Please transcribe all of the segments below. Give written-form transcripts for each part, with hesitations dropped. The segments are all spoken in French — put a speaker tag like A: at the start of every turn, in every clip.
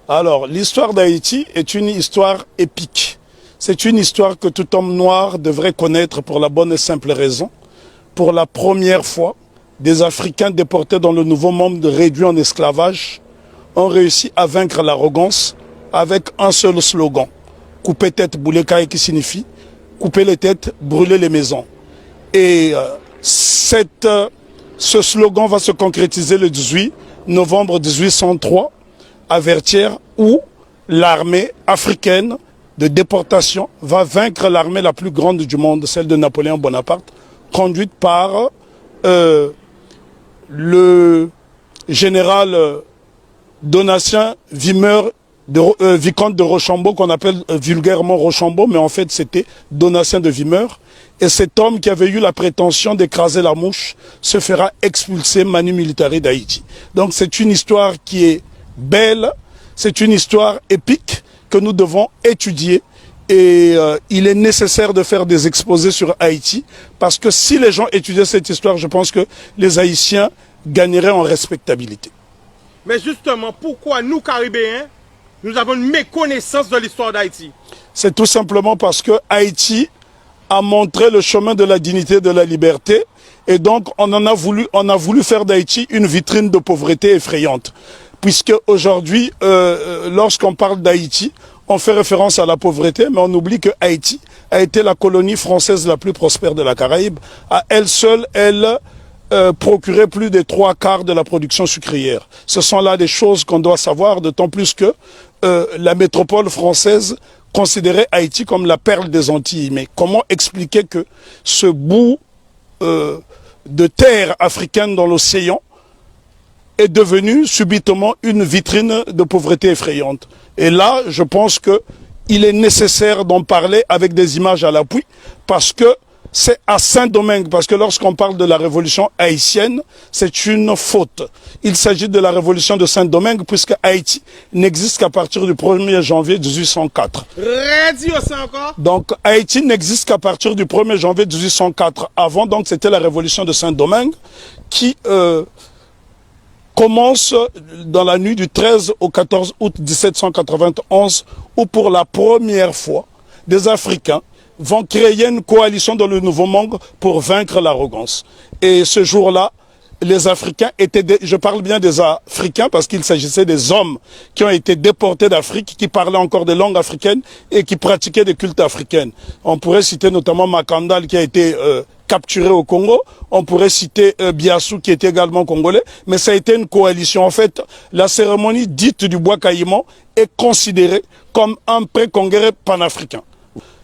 A: Alors, l'histoire d'Haïti est une histoire épique. C'est une histoire que tout homme noir devrait connaître pour la bonne et simple raison. Pour la première fois, des Africains déportés dans le Nouveau Monde réduits en esclavage ont réussi à vaincre l'arrogance avec un seul slogan. Couper tête, bouler caille, qui signifie couper les têtes, brûler les maisons. Et ce slogan va se concrétiser le 18 novembre 1803 à Vertières, où l'armée africaine de déportation va vaincre l'armée la plus grande du monde, celle de Napoléon Bonaparte, conduite par le général Donatien Vicomte de Rochambeau, qu'on appelle vulgairement Rochambeau, mais en fait c'était Donatien de Vimeur. Et cet homme qui avait eu la prétention d'écraser la mouche se fera expulser manu militari d'Haïti. Donc c'est une histoire qui est belle, c'est une histoire épique que nous devons étudier. Et il est nécessaire de faire des exposés sur Haïti, parce que si les gens étudiaient cette histoire, je pense que les Haïtiens gagneraient en respectabilité.
B: Mais justement, pourquoi nous, Caribéens, nous avons une méconnaissance de l'histoire d'Haïti?
A: C'est tout simplement parce que Haïti a montré le chemin de la dignité et de la liberté, et donc on a voulu faire d'Haïti une vitrine de pauvreté effrayante. Puisque aujourd'hui, lorsqu'on parle d'Haïti, on fait référence à la pauvreté, mais on oublie que Haïti a été la colonie française la plus prospère de la Caraïbe. À elle seule, elle procurait plus des 3/4 de la production sucrière. Ce sont là des choses qu'on doit savoir, d'autant plus que la métropole française considérait Haïti comme la perle des Antilles. Mais comment expliquer que ce bout de terre africaine dans l'océan est devenu subitement une vitrine de pauvreté effrayante? Et là, je pense qu'il est nécessaire d'en parler avec des images à l'appui, parce que c'est à Saint-Domingue, parce que lorsqu'on parle de la révolution haïtienne, c'est une faute. Il s'agit de la révolution de Saint-Domingue, puisque Haïti n'existe qu'à partir du 1er janvier 1804. Donc Haïti n'existe qu'à partir du 1er janvier 1804. Avant, donc, c'était la révolution de Saint-Domingue qui commence dans la nuit du 13 au 14 août 1791, où pour la première fois, des Africains vont créer une coalition dans le Nouveau Monde pour vaincre l'arrogance. Et ce jour-là, les Africains étaient, je parle bien des Africains parce qu'il s'agissait des hommes qui ont été déportés d'Afrique, qui parlaient encore des langues africaines et qui pratiquaient des cultes africains. On pourrait citer notamment Makandal qui a été capturé au Congo. On pourrait citer Biassou qui était également congolais, mais ça a été une coalition. En fait, la cérémonie dite du bois caïman est considérée comme un pré-congrès panafricain.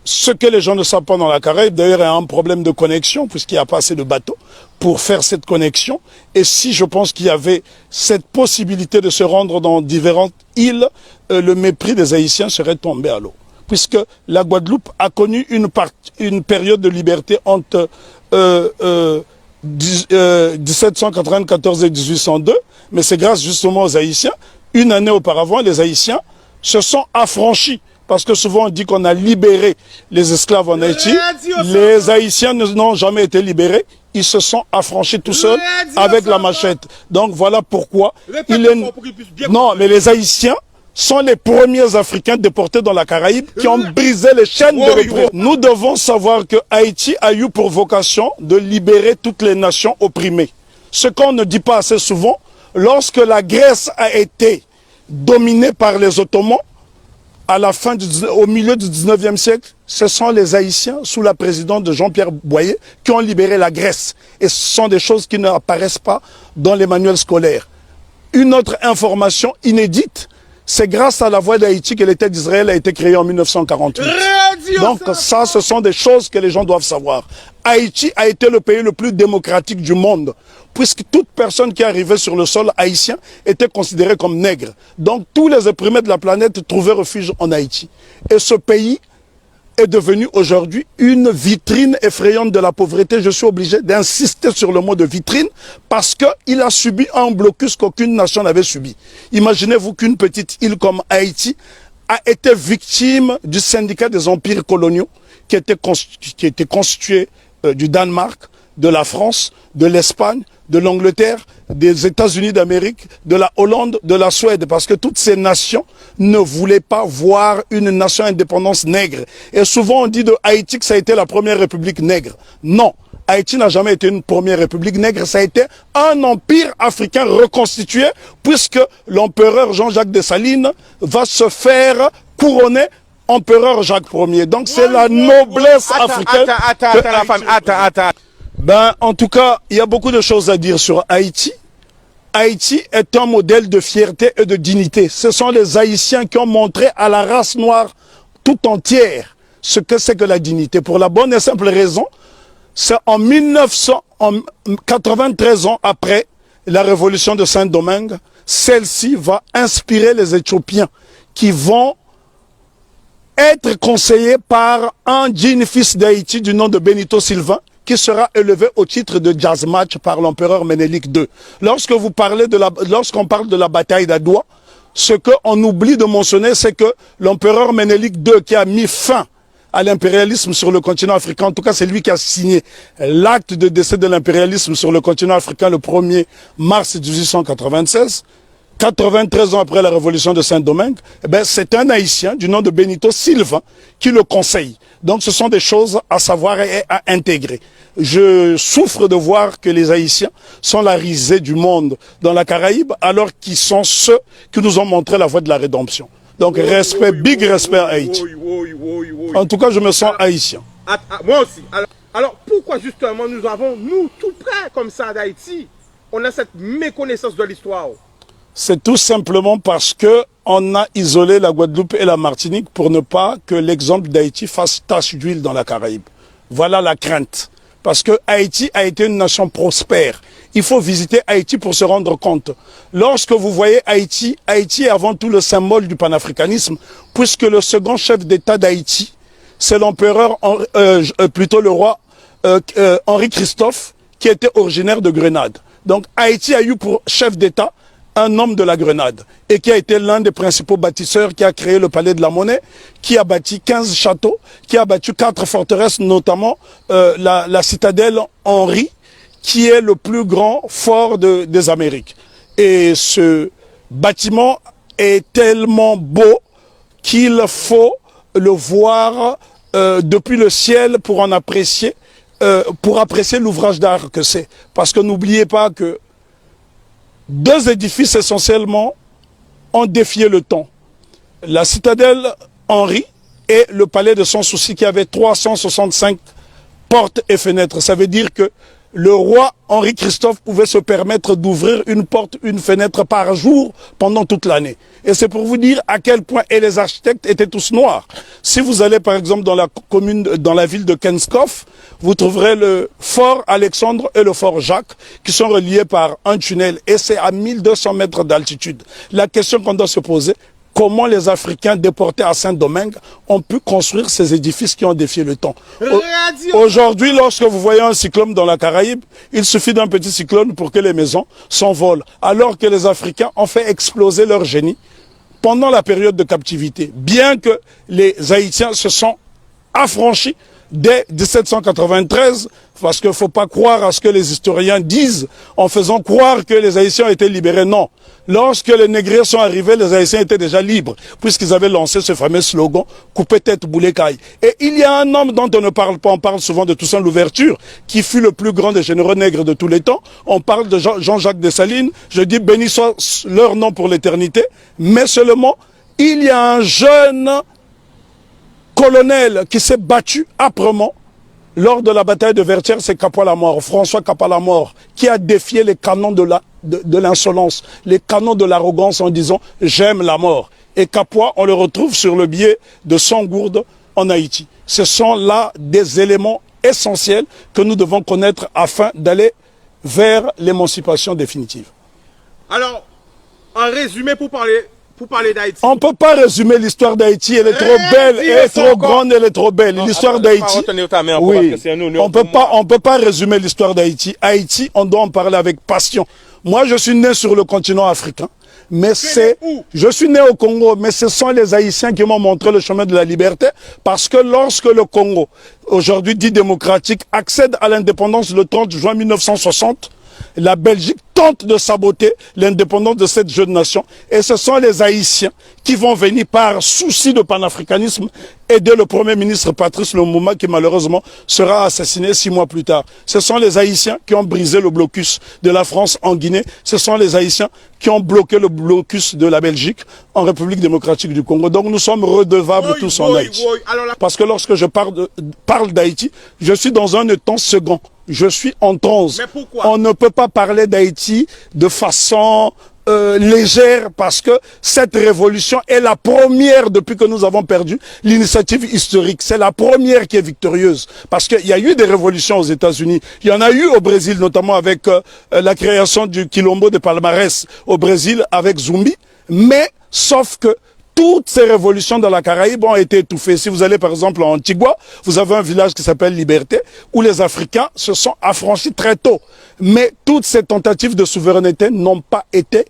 A: Ce que les gens ne savent pas dans la Caraïbe, d'ailleurs, il y a un problème de connexion, puisqu'il n'y a pas assez de bateaux pour faire cette connexion. Et si je pense qu'il y avait cette possibilité de se rendre dans différentes îles, le mépris des Haïtiens serait tombé à l'eau. Puisque la Guadeloupe a connu une période de liberté entre 1794 et 1802, mais c'est grâce justement aux Haïtiens. Une année auparavant, les Haïtiens se sont affranchis. Parce que souvent on dit qu'on a libéré les esclaves en Haïti. Les Haïtiens n'ont jamais été libérés. Ils se sont affranchis tout seuls avec la machette. Donc voilà pourquoi Non, mais les Haïtiens sont les premiers Africains déportés dans la Caraïbe qui ont brisé les chaînes de l'oppression. Nous devons savoir que Haïti a eu pour vocation de libérer toutes les nations opprimées. Ce qu'on ne dit pas assez souvent, lorsque la Grèce a été dominée par les Ottomans, au milieu du 19e siècle, ce sont les Haïtiens, sous la présidence de Jean-Pierre Boyer, qui ont libéré la Grèce. Et ce sont des choses qui n'apparaissent pas dans les manuels scolaires. Une autre information inédite, c'est grâce à la voix d'Haïti que l'État d'Israël a été créé en 1948. Donc ça, ce sont des choses que les gens doivent savoir. Haïti a été le pays le plus démocratique du monde, puisque toute personne qui arrivait sur le sol haïtien était considérée comme nègre. Donc tous les opprimés de la planète trouvaient refuge en Haïti. Et ce pays est devenu aujourd'hui une vitrine effrayante de la pauvreté. Je suis obligé d'insister sur le mot de vitrine parce qu'il a subi un blocus qu'aucune nation n'avait subi. Imaginez-vous qu'une petite île comme Haïti a été victime du syndicat des empires coloniaux qui était constitué du Danemark, de la France, de l'Espagne, de l'Angleterre, des États-Unis d'Amérique, de la Hollande, de la Suède, parce que toutes ces nations ne voulaient pas voir une nation indépendance nègre. Et souvent on dit de Haïti que ça a été la première république nègre. Non, Haïti n'a jamais été une première république nègre, ça a été un empire africain reconstitué, puisque l'empereur Jean-Jacques Dessalines va se faire couronner empereur Jacques Ier. Donc c'est la noblesse africaine.
B: Attends.
A: Ben, en tout cas, il y a beaucoup de choses à dire sur Haïti. Haïti est un modèle de fierté et de dignité. Ce sont les Haïtiens qui ont montré à la race noire tout entière ce que c'est que la dignité. Pour la bonne et simple raison, c'est en 93 ans après la révolution de Saint-Domingue, celle-ci va inspirer les Éthiopiens qui vont être conseillés par un digne fils d'Haïti du nom de Benito Sylvain, qui sera élevé au titre de jazz match par l'empereur Ménélique II. Lorsqu'on parle de la bataille d'Adwa, ce qu'on oublie de mentionner, c'est que l'empereur Ménélique II, qui a mis fin à l'impérialisme sur le continent africain, en tout cas c'est lui qui a signé l'acte de décès de l'impérialisme sur le continent africain le 1er mars 1896, 93 ans après la révolution de Saint-Domingue, eh c'est un Haïtien du nom de Benito Sylvain qui le conseille. Donc ce sont des choses à savoir et à intégrer. Je souffre de voir que les Haïtiens sont la risée du monde dans la Caraïbe, alors qu'ils sont ceux qui nous ont montré la voie de la rédemption. Donc big respect à Haïti. En tout cas, je me sens haïtien.
B: Moi aussi. Alors pourquoi justement nous tout près comme ça d'Haïti, on a cette méconnaissance de l'histoire?
A: C'est tout simplement parce que on a isolé la Guadeloupe et la Martinique pour ne pas que l'exemple d'Haïti fasse tache d'huile dans la Caraïbe. Voilà la crainte. Parce que Haïti a été une nation prospère. Il faut visiter Haïti pour se rendre compte. Lorsque vous voyez Haïti, Haïti est avant tout le symbole du panafricanisme, puisque le second chef d'État d'Haïti, c'est l'empereur, plutôt le roi Henri Christophe, qui était originaire de Grenade. Donc Haïti a eu pour chef d'État un homme de la Grenade et qui a été l'un des principaux bâtisseurs, qui a créé le Palais de la Monnaie, qui a bâti 15 châteaux, qui a bâti 4 forteresses, notamment la citadelle Henri, qui est le plus grand fort des Amériques. Et ce bâtiment est tellement beau qu'il faut le voir depuis le ciel pour en apprécier, l'ouvrage d'art que c'est. Parce que n'oubliez pas que deux édifices essentiellement ont défié le temps. La citadelle Henri et le palais de Sans Souci, qui avait 365 portes et fenêtres. Ça veut dire que le roi Henri Christophe pouvait se permettre d'ouvrir une porte, une fenêtre par jour pendant toute l'année. Et c'est pour vous dire à quel point, et les architectes étaient tous noirs. Si vous allez par exemple dans la ville de Kenskoff, vous trouverez le fort Alexandre et le fort Jacques qui sont reliés par un tunnel, et c'est à 1200 mètres d'altitude. La question qu'on doit se poser: comment les Africains déportés à Saint-Domingue ont pu construire ces édifices qui ont défié le temps? Aujourd'hui, lorsque vous voyez un cyclone dans la Caraïbe, il suffit d'un petit cyclone pour que les maisons s'envolent. Alors que les Africains ont fait exploser leur génie pendant la période de captivité. Bien que les Haïtiens se sont affranchis dès 1793, parce qu'il ne faut pas croire à ce que les historiens disent en faisant croire que les Haïtiens ont été libérés. Non. Lorsque les négriers sont arrivés, les Haïtiens étaient déjà libres, puisqu'ils avaient lancé ce fameux slogan « Coupez tête, boulet caille ». Et il y a un homme dont on ne parle pas, on parle souvent de Toussaint Louverture, qui fut le plus grand des généraux nègres de tous les temps. On parle de Jean-Jacques Dessalines, je dis béni soit leur nom pour l'éternité, mais seulement il y a un jeune colonel qui s'est battu âprement lors de la bataille de Vertières, c'est Capois-la-Mort, François Capois-la-Mort, qui a défié les canons de l'insolence, les canons de l'arrogance en disant « j'aime la mort ». Et Capois, on le retrouve sur le billet de Sangourde en Haïti. Ce sont là des éléments essentiels que nous devons connaître afin d'aller vers l'émancipation définitive.
B: Alors, en résumé, pour parler d'Haïti.
A: On ne peut pas résumer l'histoire d'Haïti, elle est trop belle, elle est trop grande, elle est trop belle. L'histoire d'Haïti, oui, on ne peut pas résumer l'histoire d'Haïti. Haïti, on doit en parler avec passion. Moi, je suis né sur le continent africain, mais je suis né au Congo, mais ce sont les Haïtiens qui m'ont montré le chemin de la liberté, parce que lorsque le Congo, aujourd'hui dit démocratique, accède à l'indépendance le 30 juin 1960, la Belgique tentent de saboter l'indépendance de cette jeune nation. Et ce sont les Haïtiens qui vont venir par souci de panafricanisme aider le Premier ministre Patrice Lumumba qui malheureusement sera assassiné 6 mois plus tard. Ce sont les Haïtiens qui ont brisé le blocus de la France en Guinée. Ce sont les Haïtiens qui ont bloqué le blocus de la Belgique en République démocratique du Congo. Donc nous sommes redevables tous en Haïti. Parce que lorsque je parle d'Haïti, je suis dans un temps second. Je suis en transe.
B: Mais pourquoi?
A: On ne peut pas parler d'Haïti de façon légère parce que cette révolution est la première depuis que nous avons perdu l'initiative historique. C'est la première qui est victorieuse parce qu'il y a eu des révolutions aux États-Unis. Il y en a eu au Brésil, notamment avec la création du Quilombo de Palmarès au Brésil avec Zumbi. Mais sauf que toutes ces révolutions dans la Caraïbe ont été étouffées. Si vous allez par exemple en Antigua, vous avez un village qui s'appelle Liberté, où les Africains se sont affranchis très tôt. Mais toutes ces tentatives de souveraineté n'ont pas été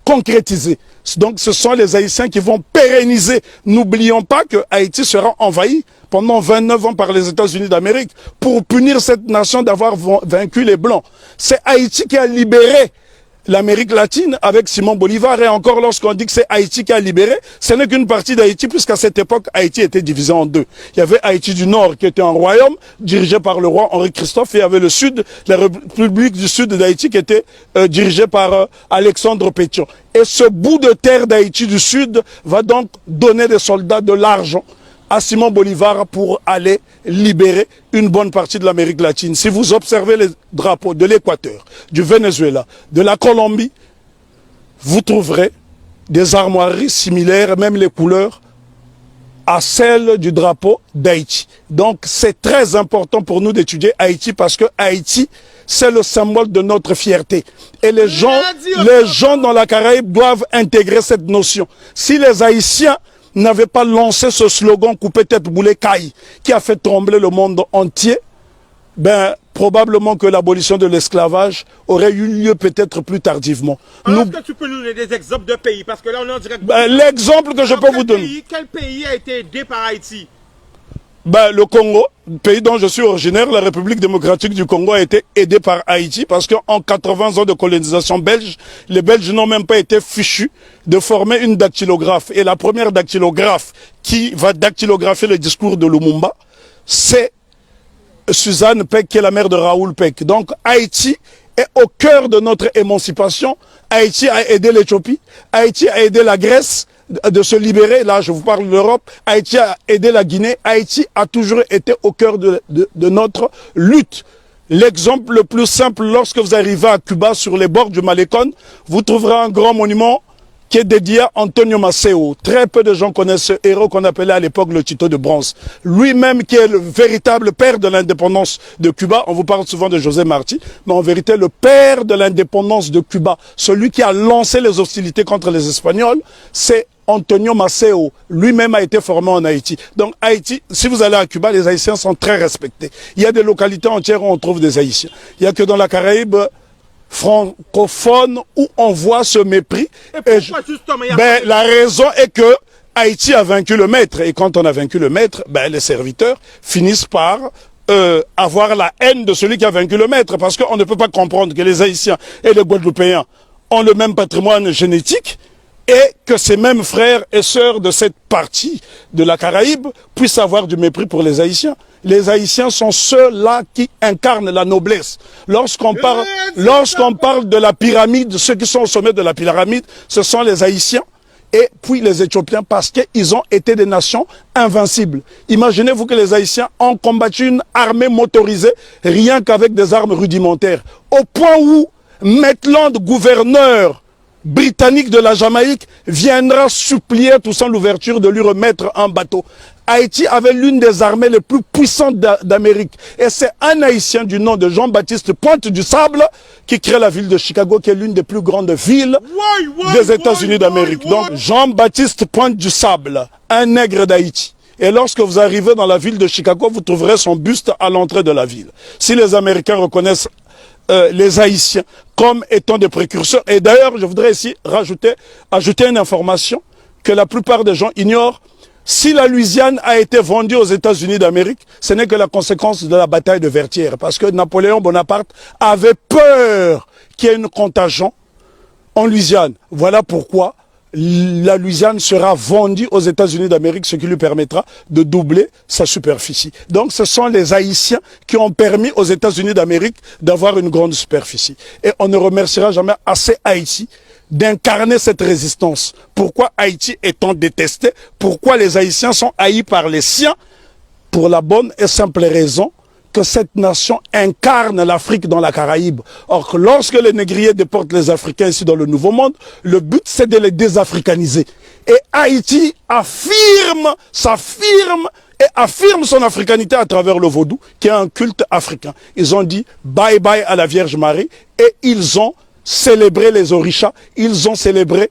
A: concrétisées. Donc ce sont les Haïtiens qui vont pérenniser. N'oublions pas que Haïti sera envahi pendant 29 ans par les États-Unis d'Amérique pour punir cette nation d'avoir vaincu les Blancs. C'est Haïti qui a libéré l'Amérique latine avec Simon Bolivar. Et encore lorsqu'on dit que c'est Haïti qui a libéré, ce n'est qu'une partie d'Haïti puisqu'à cette époque, Haïti était divisé en deux. Il y avait Haïti du Nord qui était un royaume dirigé par le roi Henri Christophe et il y avait le Sud, la République du Sud d'Haïti qui était dirigée par Alexandre Pétion. Et ce bout de terre d'Haïti du Sud va donc donner des soldats de l'argent à Simon Bolivar pour aller libérer une bonne partie de l'Amérique latine. Si vous observez les drapeaux de l'Équateur, du Venezuela, de la Colombie, vous trouverez des armoiries similaires, même les couleurs, à celles du drapeau d'Haïti. Donc c'est très important pour nous d'étudier Haïti parce que Haïti, c'est le symbole de notre fierté. Et les gens dans la Caraïbe doivent intégrer cette notion. Si les Haïtiens n'avait pas lancé ce slogan coupé tête boulet caille qui a fait trembler le monde entier, ben probablement que l'abolition de l'esclavage aurait eu lieu peut-être plus tardivement.
B: Est-ce que tu peux nous donner des exemples de pays? Parce que là on est en direct.
A: L'exemple que je peux vous donner.
B: Quel pays a été aidé par Haïti?
A: Le Congo, pays dont je suis originaire, la République démocratique du Congo a été aidée par Haïti parce qu'en 80 ans de colonisation belge, les Belges n'ont même pas été fichus de former une dactylographe. Et la première dactylographe qui va dactylographier le discours de Lumumba, c'est Suzanne Peck, qui est la mère de Raoul Peck. Donc Haïti est au cœur de notre émancipation. Haïti a aidé l'Éthiopie, Haïti a aidé la Grèce de se libérer. Là, je vous parle de l'Europe. Haïti a aidé la Guinée. Haïti a toujours été au cœur de notre lutte. L'exemple le plus simple, lorsque vous arrivez à Cuba, sur les bords du Malecón, vous trouverez un grand monument qui est dédié à Antonio Maceo. Très peu de gens connaissent ce héros qu'on appelait à l'époque le Tito de bronze. Lui-même qui est le véritable père de l'indépendance de Cuba. On vous parle souvent de José Marti, mais en vérité le père de l'indépendance de Cuba, celui qui a lancé les hostilités contre les Espagnols, c'est Antonio Maceo. Lui-même a été formé en Haïti. Donc Haïti, si vous allez à Cuba, les Haïtiens sont très respectés. Il y a des localités entières où on trouve des Haïtiens. Il n'y a que dans la Caraïbe francophone où on voit ce mépris.
B: Et pourquoi justement
A: la raison est que Haïti a vaincu le maître. Et quand on a vaincu le maître, les serviteurs finissent par avoir la haine de celui qui a vaincu le maître. Parce qu'on ne peut pas comprendre que les Haïtiens et les Guadeloupéens ont le même patrimoine génétique et que ces mêmes frères et sœurs de cette partie de la Caraïbe puissent avoir du mépris pour les Haïtiens. Les Haïtiens sont ceux-là qui incarnent la noblesse. Lorsqu'on parle de la pyramide, ceux qui sont au sommet de la pyramide, ce sont les Haïtiens et puis les Éthiopiens parce qu'ils ont été des nations invincibles. Imaginez-vous que les Haïtiens ont combattu une armée motorisée rien qu'avec des armes rudimentaires. Au point où Maitland, gouverneur britannique de la Jamaïque, viendra supplier tout sans l'ouverture de lui remettre un bateau. Haïti avait l'une des armées les plus puissantes d'Amérique. Et c'est un Haïtien du nom de Jean-Baptiste Pointe du Sable qui crée la ville de Chicago, qui est l'une des plus grandes villes des États-Unis d'Amérique. Donc Jean-Baptiste Pointe du Sable, un nègre d'Haïti. Et lorsque vous arrivez dans la ville de Chicago, vous trouverez son buste à l'entrée de la ville. Si les Américains reconnaissent les Haïtiens comme étant des précurseurs. Et d'ailleurs, je voudrais ici ajouter une information que la plupart des gens ignorent. Si la Louisiane a été vendue aux États-Unis d'Amérique, ce n'est que la conséquence de la bataille de Vertières. Parce que Napoléon Bonaparte avait peur qu'il y ait une contagion en Louisiane. Voilà pourquoi la Louisiane sera vendue aux États-Unis d'Amérique, ce qui lui permettra de doubler sa superficie. Donc ce sont les Haïtiens qui ont permis aux États-Unis d'Amérique d'avoir une grande superficie. Et on ne remerciera jamais assez Haïti d'incarner cette résistance. Pourquoi Haïti étant détesté? Pourquoi les Haïtiens sont haïs par les siens? Pour la bonne et simple raison que cette nation incarne l'Afrique dans la Caraïbe. Or, lorsque les négriers déportent les Africains ici dans le Nouveau Monde, le but c'est de les désafricaniser. Et Haïti s'affirme et affirme son africanité à travers le vaudou, qui est un culte africain. Ils ont dit bye bye à la Vierge Marie et ils ont célébré les orishas, ils ont célébré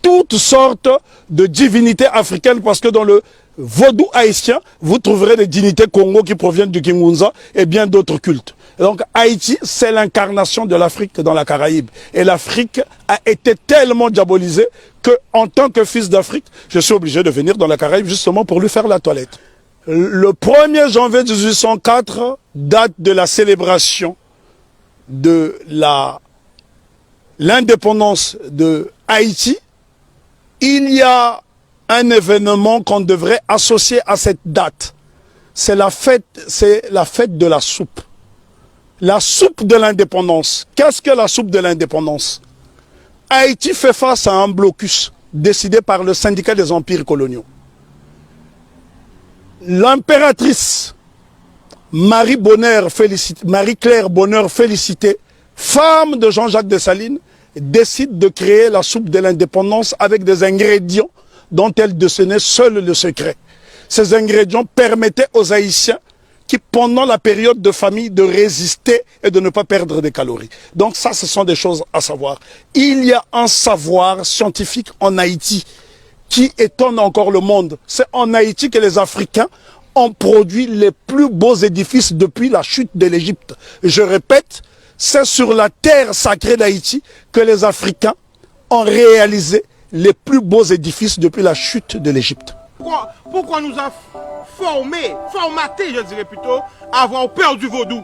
A: toutes sortes de divinités africaines parce que dans le vaudou haïtien, vous trouverez des divinités Congo qui proviennent du Kingunza et bien d'autres cultes. Et donc Haïti, c'est l'incarnation de l'Afrique dans la Caraïbe. Et l'Afrique a été tellement diabolisée que, en tant que fils d'Afrique, je suis obligé de venir dans la Caraïbe justement pour lui faire la toilette. Le 1er janvier 1804, date de la célébration de l'indépendance de Haïti, il y a un événement qu'on devrait associer à cette date. C'est la fête de la soupe. La soupe de l'indépendance. Qu'est-ce que la soupe de l'indépendance? Haïti fait face à un blocus décidé par le syndicat des empires coloniaux. L'impératrice Marie-Claire Bonheur Félicité, femme de Jean-Jacques Dessalines, décide de créer la soupe de l'indépendance avec des ingrédients dont elle détenait seul le secret. Ces ingrédients permettaient aux Haïtiens qui, pendant la période de famine, de résister et de ne pas perdre des calories. Donc ça, ce sont des choses à savoir. Il y a un savoir scientifique en Haïti qui étonne encore le monde. C'est en Haïti que les Africains ont produit les plus beaux édifices depuis la chute de l'Égypte. Je répète, c'est sur la terre sacrée d'Haïti que les Africains ont réalisé les plus beaux édifices depuis la chute de l'Égypte.
B: Pourquoi nous a formaté, je dirais plutôt, à avoir peur du vaudou?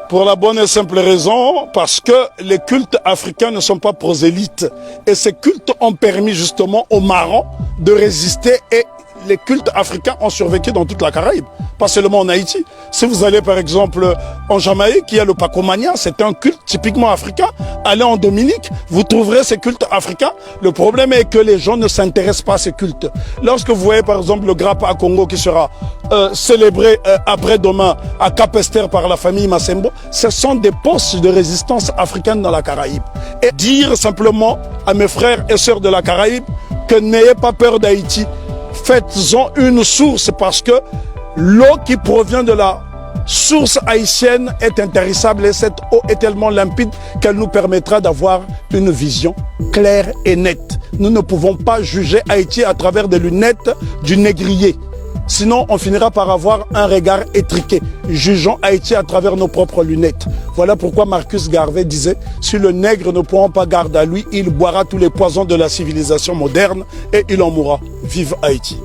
A: Pour la bonne et simple raison, parce que les cultes africains ne sont pas prosélytes. Et ces cultes ont permis justement aux marrons de résister et les cultes africains ont survécu dans toute la Caraïbe, pas seulement en Haïti. Si vous allez par exemple en Jamaïque, il y a le Pacomania, c'est un culte typiquement africain. Allez en Dominique, vous trouverez ces cultes africains. Le problème est que les gens ne s'intéressent pas à ces cultes. Lorsque vous voyez par exemple le Grappa à Congo qui sera célébré après-demain à Cap-Esther par la famille Massembo, ce sont des postes de résistance africaine dans la Caraïbe. Et dire simplement à mes frères et sœurs de la Caraïbe que n'ayez pas peur d'Haïti. Faites-en une source parce que l'eau qui provient de la source haïtienne est intarissable et cette eau est tellement limpide qu'elle nous permettra d'avoir une vision claire et nette. Nous ne pouvons pas juger Haïti à travers des lunettes du négrier. Sinon, on finira par avoir un regard étriqué. Jugeons Haïti à travers nos propres lunettes. Voilà pourquoi Marcus Garvey disait « Si le nègre ne prend pas garde à lui, il boira tous les poisons de la civilisation moderne et il en mourra. Vive Haïti !»